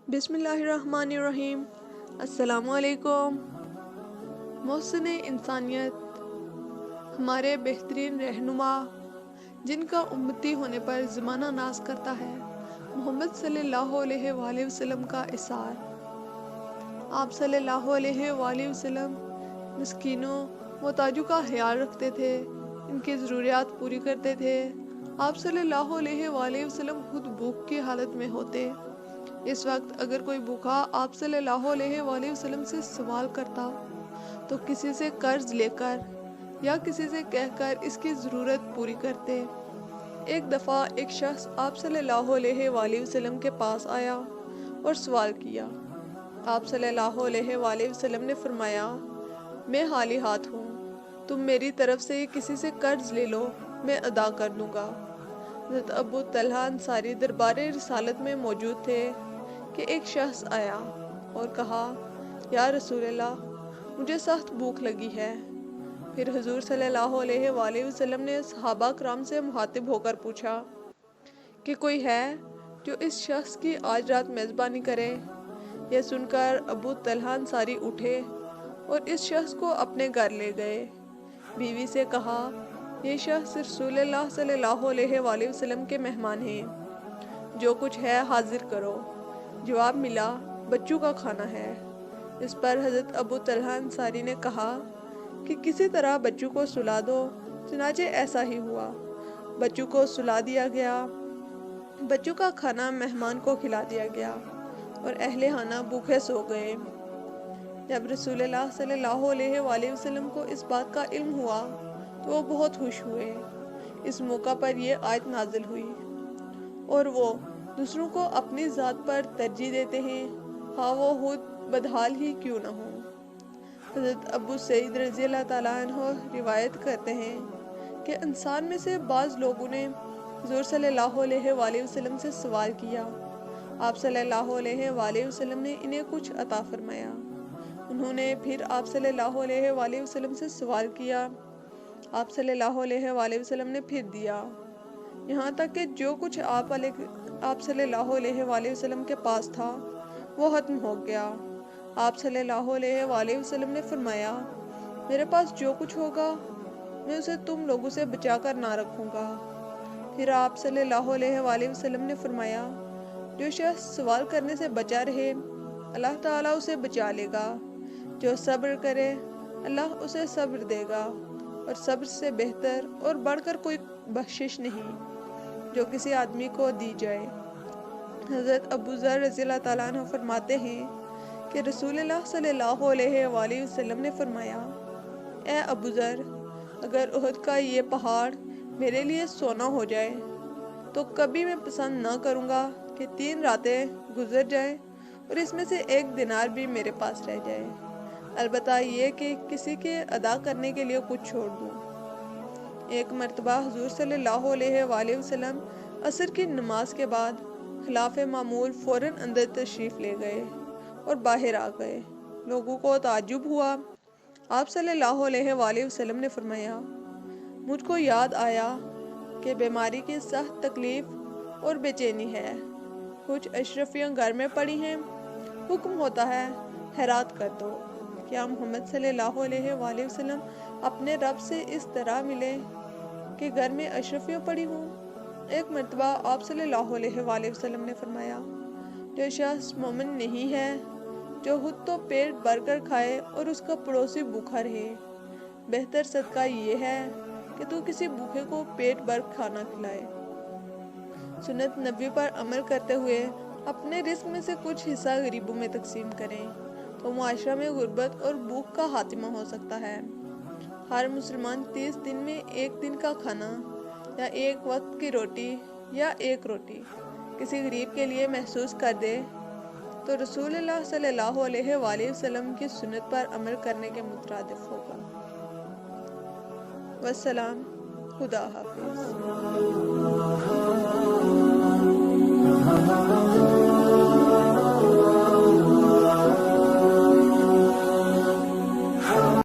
بسم اللہ الرحمن الرحیم۔ السلام علیکم۔ محسن انسانیت، ہمارے بہترین رہنما، جن کا امتی ہونے پر زمانہ ناز کرتا ہے، محمد صلی اللہ علیہ وآلہ وسلم کا اثار۔ آپ صلی اللہ علیہ وآلہ وسلم مسکینوں محتاجوں کا خیال رکھتے تھے، ان کی ضروریات پوری کرتے تھے۔ آپ صلی اللہ علیہ وآلہ وسلم خود بھوک کی حالت میں ہوتے۔ اس وقت اگر کوئی بھوکا آپ صلی اللہ علیہ وآلہ وسلم سے سوال کرتا تو کسی سے قرض لے کر یا کسی سے کہہ کر اس کی ضرورت پوری کرتے۔ ایک دفعہ ایک شخص آپ صلی اللہ علیہ وآلہ وسلم کے پاس آیا اور سوال کیا۔ آپ صلی اللہ علیہ وآلہ وسلم نے فرمایا، میں خالی ہاتھ ہوں، تم میری طرف سے کسی سے قرض لے لو، میں ادا کر دوں گا۔ حضرت ابو طلحہ انصاری دربار رسالت میں موجود تھے کہ ایک شخص آیا اور کہا، یا رسول اللہ، مجھے سخت بھوک لگی ہے۔ پھر حضور صلی اللہ علیہ وآلہ وسلم نے صحابہ کرام سے مخاطب ہو کر پوچھا کہ کوئی ہے جو اس شخص کی آج رات میزبانی کرے؟ یہ سن کر ابو طلحہ انصاری اٹھے اور اس شخص کو اپنے گھر لے گئے۔ بیوی سے کہا، یہ شخص رسول اللہ صلی اللہ علیہ وآلہ وسلم کے مہمان ہیں، جو کچھ ہے حاضر کرو۔ جواب ملا، بچوں کا کھانا ہے۔ اس پر حضرت ابو طلحہ انصاری نے کہا کہ کسی طرح بچوں کو سلا دو۔ چنانچہ ایسا ہی ہوا، بچوں کو سلا دیا گیا۔ بچوں کا کھانا مہمان کو کھلا دیا گیا اور اہل خانہ بھوکے سو گئے۔ جب رسول اللہ صلی اللہ علیہ وآلہ وسلم کو اس بات کا علم ہوا تو وہ بہت خوش ہوئے۔ اس موقع پر یہ آیت نازل ہوئی، اور وہ دوسروں کو اپنی ذات پر ترجیح دیتے ہیں، ہاں وہ خود بدحال ہی کیوں نہ ہوں۔ حضرت ابو سعید رضی اللہ تعالیٰ عنہ روایت کرتے ہیں کہ انسان میں سے بعض لوگوں نے حضور صلی اللہ علیہ وآلہ وسلم سے سوال کیا۔ آپ صلی اللہ علیہ وآلہ وسلم نے انہیں کچھ عطا فرمایا۔ انہوں نے پھر آپ صلی اللہ علیہ وآلہ وسلم سے سوال کیا۔ آپ صلی اللہ علیہ وآلہ وسلم نے پھر دیا، یہاں تک کہ جو کچھ آپ صلی اللہ علیہ وآلہ وسلم کے پاس تھا وہ ختم ہو گیا۔ آپ صلی اللہ علیہ وآلہ وسلم نے فرمایا، میرے پاس جو کچھ ہوگا میں اسے تم لوگوں سے بچا کر نہ رکھوں گا۔ پھر آپ صلی اللہ علیہ وآلہ وسلم نے فرمایا، جو شخص سوال کرنے سے بچا رہے اللہ تعالیٰ اسے بچا لے گا۔ جو صبر کرے اللہ اسے صبر دے گا، اور صبر سے بہتر اور بڑھ کر کوئی بخشش نہیں جو کسی آدمی کو دی جائے۔ حضرت ابو ذر رضی اللہ تعالیٰ عنہ فرماتے ہیں کہ رسول اللہ صلی اللہ علیہ وآلہ وسلم نے فرمایا، اے ابو ذر، اگر احد کا یہ پہاڑ میرے لیے سونا ہو جائے تو کبھی میں پسند نہ کروں گا کہ 3 راتیں گزر جائیں اور اس میں سے 1 دینار بھی میرے پاس رہ جائے، البتہ یہ کہ کسی کے ادا کرنے کے لیے کچھ چھوڑ دوں۔ ایک مرتبہ حضور صلی اللہ علیہ وآلہ وسلم عصر کی نماز کے بعد خلاف معمول فوراً اندر تشریف لے گئے اور باہر آ گئے۔ لوگوں کو تعجب ہوا۔ آپ صلی اللہ علیہ وآلہ وسلم نے فرمایا، مجھ کو یاد آیا کہ بیماری کی سخت تکلیف اور بے چینی ہے، کچھ اشرفیاں گھر میں پڑی ہیں، حکم ہوتا ہے خیرات کر دو۔ کیا محمد صلی اللہ علیہ وآلہ وسلم اپنے رب سے اس طرح ملے کہ گھر میں اشرفیاں پڑی ہوں؟ ایک مرتبہ آپ صلی اللہ علیہ وآلہ وسلم نے فرمایا، جو شخص مومن نہیں ہے، جو خود تو پیٹ بھر کر کھائے اور اس کا پڑوسی بھوکا رہے، بہتر صدقہ یہ ہے کہ تو کسی بھوکے کو پیٹ بھر کھانا کھلائے۔ سنت نبوی پر عمل کرتے ہوئے اپنے رزق میں سے کچھ حصہ غریبوں میں تقسیم کریں تو معاشرہ میں غربت اور بھوک کا خاتمہ ہو سکتا ہے۔ ہر مسلمان 30 دن میں 1 دن کا کھانا یا 1 وقت کی روٹی یا 1 روٹی کسی غریب کے لیے محسوس کر دے تو رسول اللہ صلی اللہ علیہ وآلہ وسلم کی سنت پر عمل کرنے کے مترادف ہوگا۔ والسلام، خدا حافظ۔